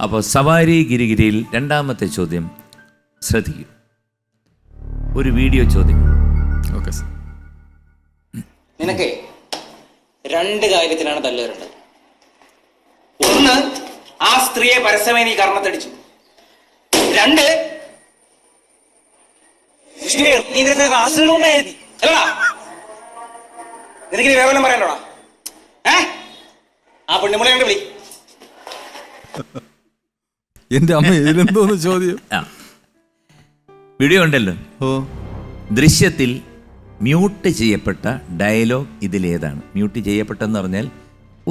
അപ്പോൾ സവാരി ഗിരിഗിരിയിൽ രണ്ടാമത്തെ ചോദ്യം ശ്രദ്ധിക്കൂ. ഒരു വീഡിയോ ചോദ്യം. Okay sir. നിനക്ക് രണ്ട് കാര്യത്തിലാണ് തല്ലുവരേണ്ടത്. ഒന്ന്, ആ സ്ത്രീയെ പരസ്യമായി നീ കർണത്തടിച്ചു. രണ്ട്, നിനക്ക് കേവലം പറയാനോടാ. ആ പെണ്ണുമുളെ കണ്ട് വിളി. എന്റെ അമ്മ ഇതിലെന്തോന്ന് ചോദ്യം. വീഡിയോ ഉണ്ടല്ലോ. ഓ, ദൃശ്യത്തിൽ മ്യൂട്ട് ചെയ്യപ്പെട്ട ഡയലോഗ് ഇതിലേതാണ്? മ്യൂട്ട് ചെയ്യപ്പെട്ടെന്ന് പറഞ്ഞാൽ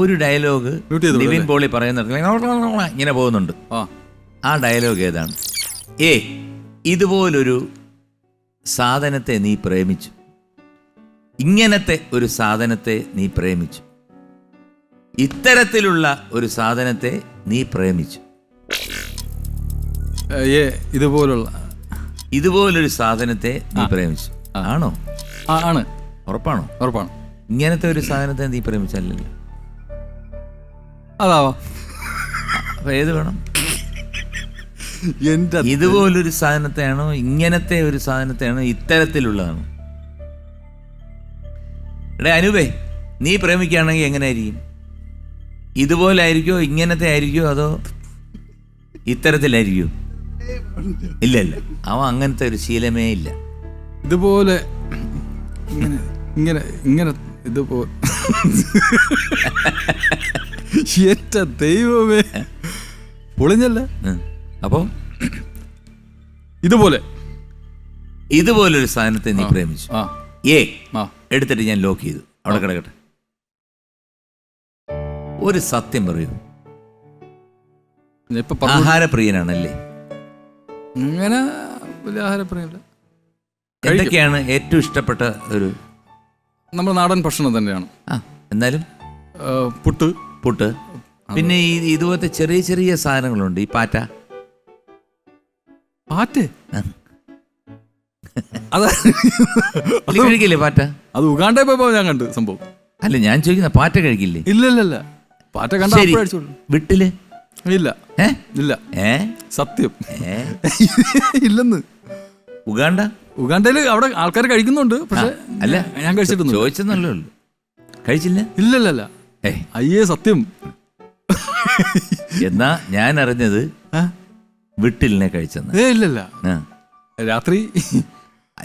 ഒരു ഡയലോഗ് നിവിൻ പോളി പറയുന്ന ഇങ്ങനെ പോകുന്നുണ്ട്. ആ ഡയലോഗ് ഏതാണ്? എ, ഇതുപോലൊരു സാധനത്തെ നീ പ്രേമിച്ചു. ഇങ്ങനത്തെ ഒരു സാധനത്തെ നീ പ്രേമിച്ചു. ഇത്തരത്തിലുള്ള ഒരു സാധനത്തെ നീ പ്രേമിച്ചു. ഇതുപോലൊരു സാധനത്തെ നീ പ്രേമിച്ചു. ആണോ? ആണ്. ഉറപ്പാണോ? ഉറപ്പാണ്. ഇങ്ങനത്തെ ഒരു സാധനത്തെ നീ പ്രേമിച്ചല്ലോ. അതാവാ. അപ്പൊ ഏത് വേണം? എന്റെ ഇതുപോലൊരു സാധനത്തെയാണോ, ഇങ്ങനത്തെ ഒരു സാധനത്തെയാണോ, ഇത്തരത്തിലുള്ളതാണോ? എടേ അനൂപേ, നീ പ്രേമിക്കുകയാണെങ്കിൽ എങ്ങനെയായിരിക്കും? ഇതുപോലെ ആയിരിക്കോ, ഇങ്ങനത്തെ ആയിരിക്കോ, അതോ ഇത്തരത്തിലായിരിക്കോ? ഇല്ല ഇല്ല, അവൻ അങ്ങനത്തെ ഒരു ശീലമേ ഇല്ല. ഇതുപോലെ ഇങ്ങനെ ഇങ്ങനെ ഇതുപോലെ. എന്റെ ദൈവമേ, പൊളിഞ്ഞല്ല. അപ്പോ ഇതുപോലൊരു സാധനത്തെ നീ പ്രേമിച്ചു. ഏ എടുത്തിട്ട് ഞാൻ ലോക്ക് ചെയ്തു. അവിടെ കിടക്കട്ടെ. ഒരു സത്യം പറയൂ. ആഹാരപ്രിയനാണല്ലേ? അങ്ങനെ വലിയ ആഹാരപ്രിയല്ല. എന്തൊക്കെയാണ് ഏറ്റവും ഇഷ്ടപ്പെട്ട ഒരു? നമ്മുടെ നാടൻ ഭക്ഷണം തന്നെയാണ്. എന്നാലും പുട്ട് പിന്നെ ഈ ഇതുപോലത്തെ ചെറിയ ചെറിയ സാധനങ്ങളുണ്ട്. ഈ പാറ്റ കഴിക്കില്ലേ? പാറ്റ അത് ഉഗാണ്ടയിൽ പോയപ്പോ ഞാൻ കണ്ടു സംഭവം. അല്ല, ഞാൻ ചോദിക്കുന്ന പാറ്റ കഴിക്കില്ലേ? ഇല്ല, പാറ്റ കണ്ട വിട്ടില് ഇല്ല. ഇല്ല, സത്യം ഇല്ലെന്ന്. ഉഗാണ്ടയില് അവിടെ ആൾക്കാർ കഴിക്കുന്നുണ്ട്. പക്ഷെ അല്ല, ഞാൻ കഴിച്ചിട്ടൊന്നും. ചോദിച്ചെന്നല്ലേ ഉള്ളൂ. കഴിച്ചില്ല? ഇല്ലല്ല. അയ്യേ, സത്യം. എന്നാ ഞാൻ അറിഞ്ഞത് വിട്ടിലിനെ കഴിച്ചെന്ന്. ഇല്ലല്ല,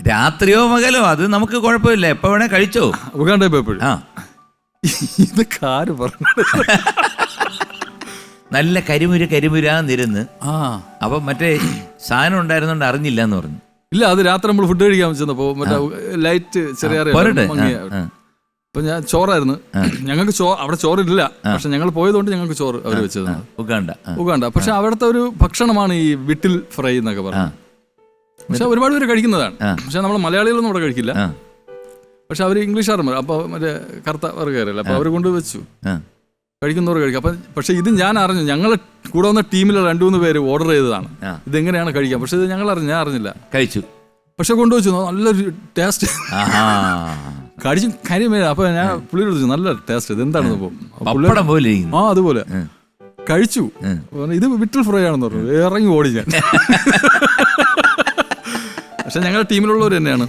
രാത്രിയോ പകലോ അത് നമുക്ക് കുഴപ്പമില്ല, എപ്പോ വേണേ കഴിച്ചോ. ഉഗാണ്ടയിൽ പോയപ്പോഴും ഇതൊക്കെ ആര് പറഞ്ഞു? നല്ല കരിമുരാന്നിരുന്ന്. അപ്പൊ മറ്റേ സാധനം ഉണ്ടായിരുന്നോണ്ട് അറിഞ്ഞില്ല എന്ന് പറഞ്ഞു. ഇല്ല, അത് രാത്രി നമ്മൾ ഫുഡ് കഴിക്കാൻ ചെന്നപ്പോ മറ്റേ ലൈറ്റ് ചെറിയ അപ്പൊ ഞാൻ ചോറായിരുന്നു. ഞങ്ങൾക്ക് അവിടെ ചോറില്ല, പക്ഷെ ഞങ്ങൾ പോയതുകൊണ്ട് ഞങ്ങൾക്ക് ചോറ് അവർ വെച്ചത് ഉഗാണ്ട. പക്ഷെ അവിടുത്തെ ഒരു ഭക്ഷണമാണ് ഈ വിട്ടിൽ ഫ്രൈ എന്നൊക്കെ പറയുന്നത്. പക്ഷെ ഒരുപാട് പേര് കഴിക്കുന്നതാണ്. പക്ഷെ നമ്മൾ മലയാളികളൊന്നും അവിടെ കഴിക്കില്ല. പക്ഷെ അവർ ഇംഗ്ലീഷുകാരന്മാർ, അപ്പൊ മറ്റേ കറുത്ത വർഗ്ഗക്കാരല്ല, അപ്പൊ അവർ കൊണ്ട് വെച്ചു കഴിക്കുന്നവർ കഴിക്കാം. അപ്പൊ പക്ഷെ ഇത് ഞാൻ അറിഞ്ഞു. ഞങ്ങളെ കൂടെ വന്ന ടീമിലെ 2-3 പേര് ഓർഡർ ചെയ്തതാണ് ഇതെങ്ങനെയാണ് കഴിക്കാം. പക്ഷെ ഇത് ഞാൻ അറിഞ്ഞില്ല. കഴിച്ചു. പക്ഷെ കൊണ്ടുവച്ചു. നല്ലൊരു ടേസ്റ്റ്. കഴിച്ചു കരിമേല. അപ്പൊ ഞാൻ പുള്ളിയോട് ചോദിച്ചു, നല്ല ടേസ്റ്റ്, ഇത് എന്താണെന്ന് പോകും. അതുപോലെ കഴിച്ചു. ഇത് വിട്ടിൽ ഫ്രൈ ആണെന്ന് പറഞ്ഞു. ഇറങ്ങി ഓടി ഞാൻ. പക്ഷെ ഞങ്ങളുടെ ടീമിലുള്ളവർ തന്നെയാണ്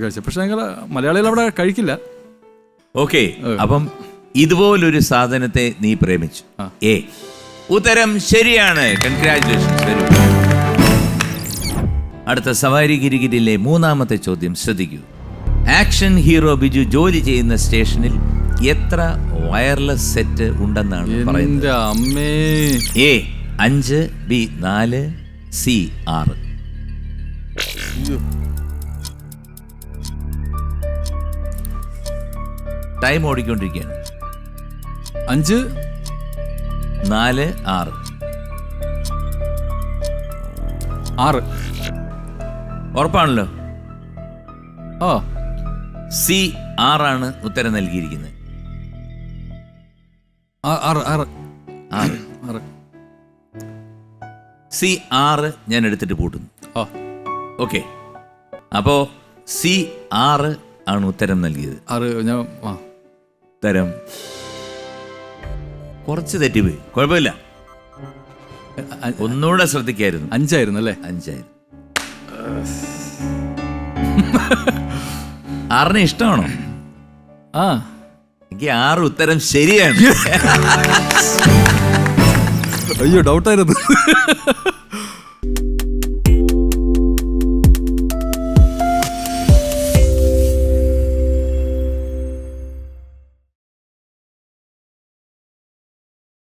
കഴിച്ചത്. പക്ഷെ ഞങ്ങൾ മലയാളികൾ അവിടെ കഴിക്കില്ല. ഓക്കെ, അപ്പം ഇതുപോലൊരു സാധനത്തെ നീ പ്രേമിച്ചു. ഏ, ഉത്തരം ശരിയാണ്. കൺഗ്രാറ്റുലേഷൻസ്. വരൂ. അടുത്ത സവാരി ഗിരിഗിരിയിലെ മൂന്നാമത്തെ ചോദ്യം ശ്രദ്ധിക്കൂ. ആക്ഷൻ ഹീറോ ബിജു ജോലി ചെയ്യുന്ന സ്റ്റേഷനിൽ എത്ര വയർലെസ് സെറ്റ് ഉണ്ടെന്നാണ് പറയുന്നത്? A 5, B 4, C 6. ടൈം ഓടിക്കൊണ്ടിരിക്കുകയാണ്. 5, 4, 6. ഉറപ്പാണല്ലോ? സി 6 ഉത്തരം നൽകിയിരിക്കുന്നത്. 6. സി 6 ഞാൻ എടുത്തിട്ട് പൂട്ടുന്നു. ഓക്കെ, അപ്പോ സി 6 ആണ് ഉത്തരം നൽകിയത്. ഉത്തരം കുറച്ച് തെറ്റിപ്പോയി, കുഴപ്പമില്ല. ഒന്നുകൂടെ ശ്രദ്ധിക്കായിരുന്നു. 5 അല്ലേ? 5 6 ഇഷ്ടമാണോ? ആ, എനിക്ക് 6 ഉത്തരം ശരിയാണ്. അയ്യോ, ഡൗട്ടായിരുന്നു.